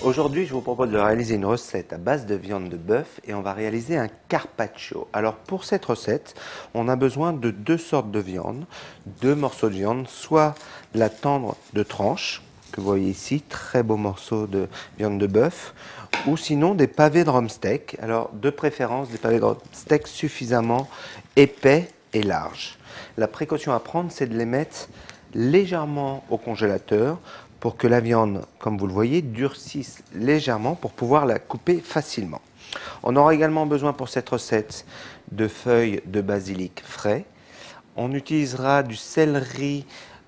Aujourd'hui, je vous propose de réaliser une recette à base de viande de bœuf et on va réaliser un carpaccio. Alors pour cette recette, on a besoin de deux sortes de viande, deux morceaux de viande, soit la tendre de tranche, que vous voyez ici, très beau morceau de viande de bœuf, ou sinon des pavés de rumsteak. Alors de préférence des pavés de rumsteak suffisamment épais et larges. La précaution à prendre, c'est de les mettre légèrement au congélateur pour que la viande, comme vous le voyez, durcisse légèrement pour pouvoir la couper facilement. On aura également besoin pour cette recette de feuilles de basilic frais. On utilisera du céleri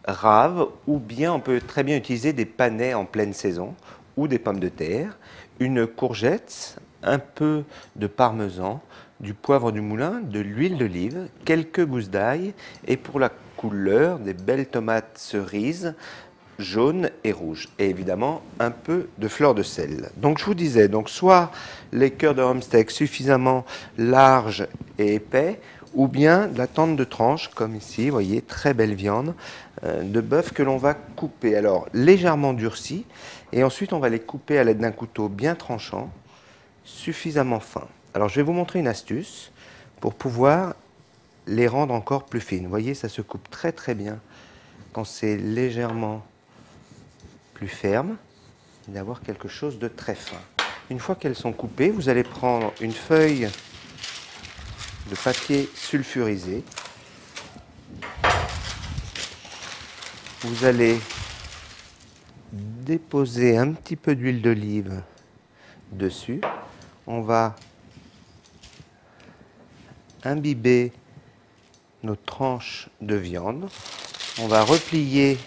rave ou bien on peut très bien utiliser des panais en pleine saison ou des pommes de terre, une courgette, un peu de parmesan, du poivre du moulin, de l'huile d'olive, quelques gousses d'ail et pour la couleur, des belles tomates cerises jaunes et rouges et évidemment un peu de fleur de sel. Donc je vous disais, donc soit les cœurs de rumsteak suffisamment larges et épais ou bien de la tendre de tranche comme ici, vous voyez, très belle viande de bœuf que l'on va couper, alors légèrement durcie et ensuite on va les couper à l'aide d'un couteau bien tranchant, suffisamment fin. Alors je vais vous montrer une astuce pour pouvoir les rendre encore plus fines. Vous voyez, ça se coupe très très bien quand c'est légèrement plus ferme et d'avoir quelque chose de très fin. Une fois qu'elles sont coupées, vous allez prendre une feuille de papier sulfurisé. Vous allez déposer un petit peu d'huile d'olive dessus. On va imbiber nos tranches de viande. On va replier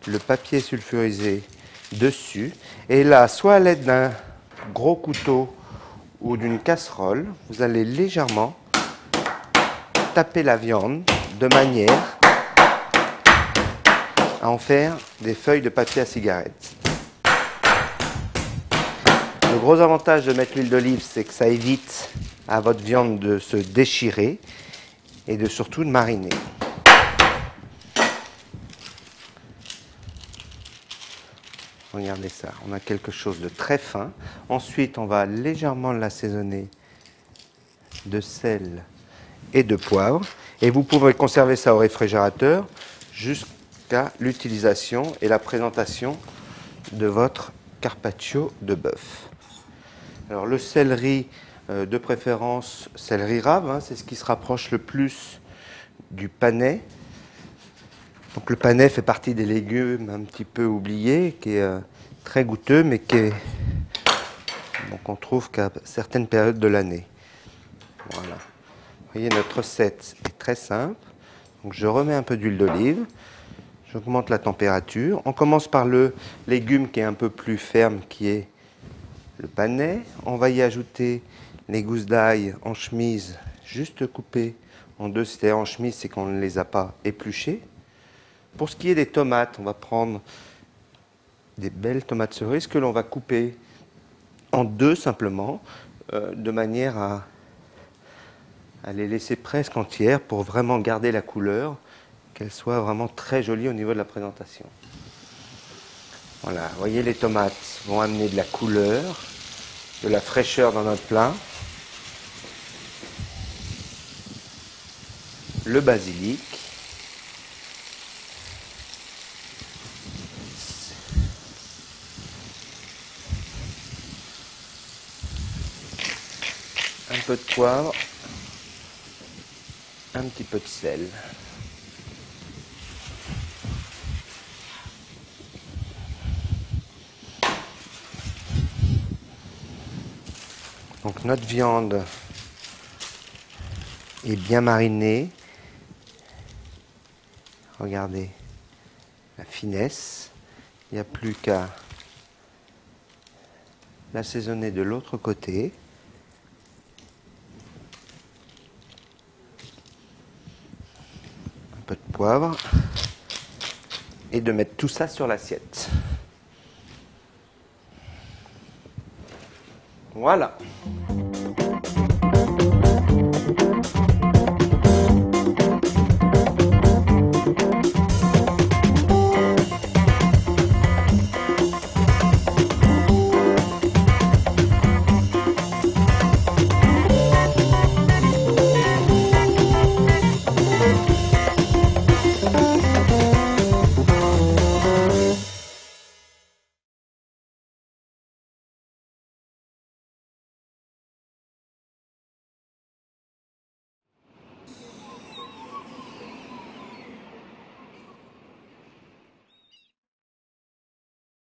le papier sulfurisé dessus. Et là, soit à l'aide d'un gros couteau ou d'une casserole, vous allez légèrement taper la viande de manière à en faire des feuilles de papier à cigarette. Le gros avantage de mettre l'huile d'olive, c'est que ça évite à votre viande de se déchirer et de surtout de mariner. Regardez ça, on a quelque chose de très fin. Ensuite, on va légèrement l'assaisonner de sel et de poivre. Et vous pouvez conserver ça au réfrigérateur jusqu'à l'utilisation et la présentation de votre carpaccio de bœuf. Alors le céleri, de préférence céleri rave, hein, c'est ce qui se rapproche le plus du panais. Donc le panais fait partie des légumes un petit peu oubliés, qui est très goûteux, mais qu'on trouve qu'à certaines périodes de l'année. Voilà. Vous voyez, notre recette est très simple. Donc je remets un peu d'huile d'olive, j'augmente la température. On commence par le légume qui est un peu plus ferme, qui est le panais. On va y ajouter les gousses d'ail en chemise, juste coupées en deux. C'est-à-dire en chemise, c'est qu'on ne les a pas épluchées. Pour ce qui est des tomates, on va prendre des belles tomates cerises que l'on va couper en deux simplement, de manière à les laisser presque entières pour vraiment garder la couleur, qu'elles soient vraiment très jolies au niveau de la présentation. Voilà, vous voyez, les tomates vont amener de la couleur, de la fraîcheur dans notre plat. Le basilic. Un peu de poivre, un petit peu de sel. Donc notre viande est bien marinée. Regardez la finesse. Il n'y a plus qu'à l'assaisonner de l'autre côté. Un peu de poivre et de mettre tout ça sur l'assiette. Voilà.